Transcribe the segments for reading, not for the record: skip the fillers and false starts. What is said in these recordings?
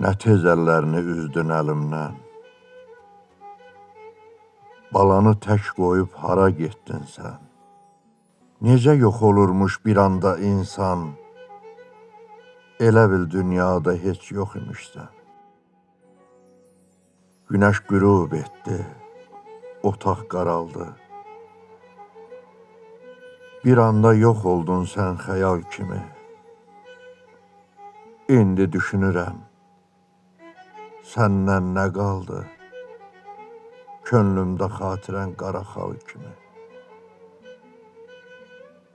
Nə tez əllərini üzdün əlimdən. Balanı tək qoyub hara getdin sən? Necə yox olurmuş bir anda insan? Elə bil dünyada heç yox imişsən. Günəş qürub etdi, otaq qaraldı. Bir anda yox oldun sən xəyal kimi. İndi düşünürəm, səndən nə qaldı? Könlümdə xatirən qara xal kimi.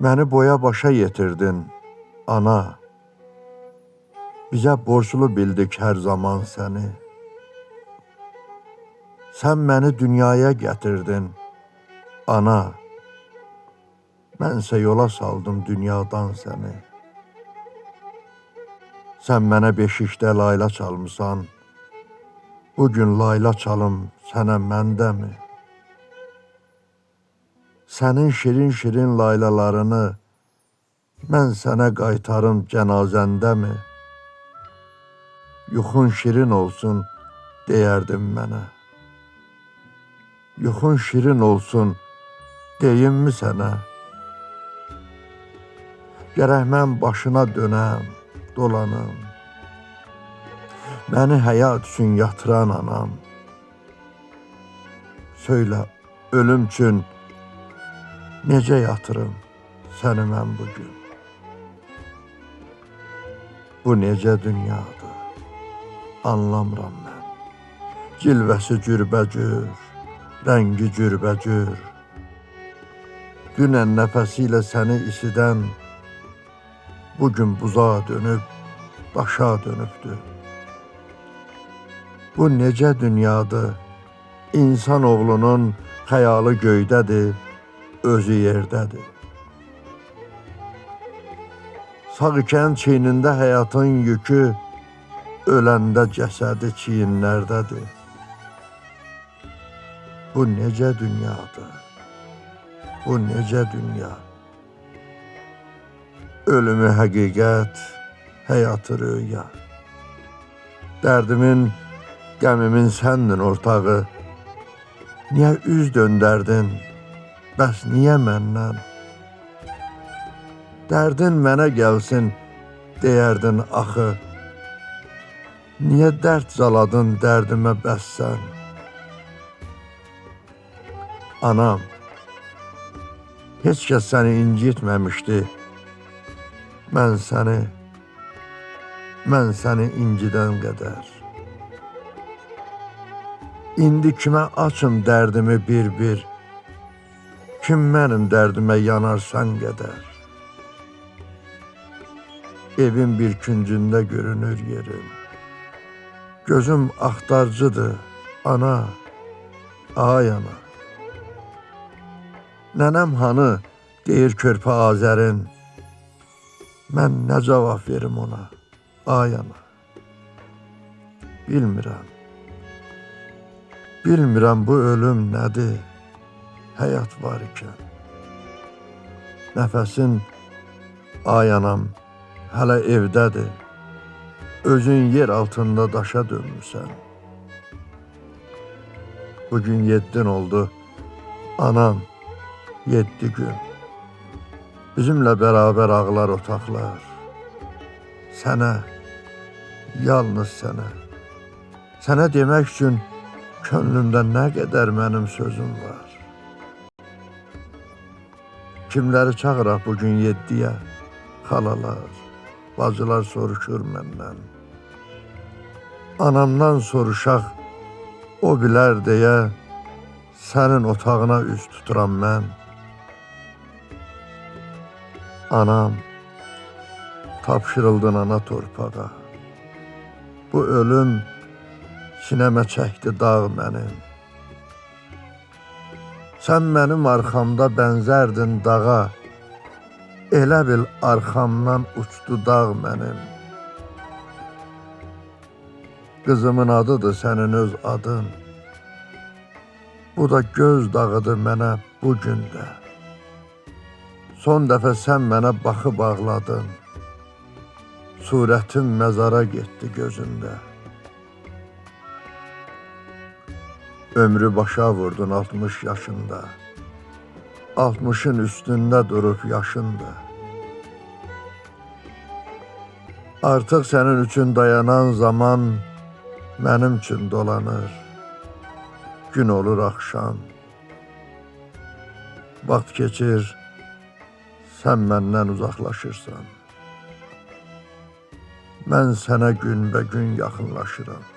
Məni boya başa yetirdin, ana. Bizə borclu bildik hər zaman səni. Sən məni dünyaya gətirdin, ana. Mənsə yola saldım dünyadan səni. Sən mənə beşikdə layla çalmısan. Bugün layla çalım sənə məndəmi? Sənin şirin-şirin laylalarını mən sənə qaytarım cənazəndəmi? Yuxun şirin olsun deyərdin mənə. Yuxun şirin olsun deyimmi sənə? Gərək mən başına dönəm, dolanım. Məni həyat üçün yatıran anam. Söylə, ölüm üçün necə yatırım səni mən bugün? Bu necə dünyadır, anlamıram mən. Cilvəsi cürbəcür, rəngi cürbəcür. Dünən nəfəsi ilə səni isidən, bugün buzağa dönüb, daşa dönübdür. Bu necə dünyadır, insan oğlunun xəyalı göydədir, özü yerdədir. Sağ ikən çiynində həyatın yükü, öləndə cəsədi çiyinlərdədir. Bu necə dünyadır, bu necə dünya? Ölümü həqiqət, həyatı rüya. Dərdimin, qəmimin səndin ortağı. Niyə üz döndərdin, bəs niyə məndən? Dərdin mənə gəlsin, deyərdin axı. Niyə dərd zaladın dərdimə bəs sən? Anam, heç kəs səni incitməmişdi. Mən səni incidən qədər. İndi kimə açım dərdimi bir-bir? Kim mənim dərdimə yanar sən qədər? Evin bir küncündə görünür yerim. Gözüm axtarcıdır, ana, ay ana. Nənəm hanı, deyir körpə Azərin. Mən nə cavab verim ona, ay ana? Bilmirəm. Bilmirəm bu ölüm nədir, həyat var ikən. Nəfəsin, ay anam, hələ evdədir. Özün yer altında daşa dönmüsən. Bugün 7 oldu, anam, 7 gün. Bizimlə bərabər ağlar otaqlar. Sənə, yalnız sənə. Sənə demək üçün könlümdə nə qədər mənim sözüm var. Kimləri çağıraq bugün 7-yə? Xalalar, bacılar soruşur məndən. Anamdan soruşaq, o bilər deyə, sənin otağına üz tuturam mən. Anam, tapşırıldın ana torpağa. Bu ölüm sinəmə çəkdi dağ mənim. Sən mənim arxamda bənzərdin dağa. Elə bil arxamdan uçdu dağ mənim. Qızımın adıdır sənin öz adın. Bu da göz dağıdır mənə bugün də. Son dəfə sən mənə baxıb ağladın. Surətim məzara getdi gözümdə. Ömrü başa vurdun 60 yaşında. 60'ın üstünde durup yaşında. Artık senin üçün dayanan zaman benim üçün dolanır. Gün olur akşam. Vaxt keçir, sen məndən uzaqlaşırsan. Mən sənə günbəgün yaxınlaşıram.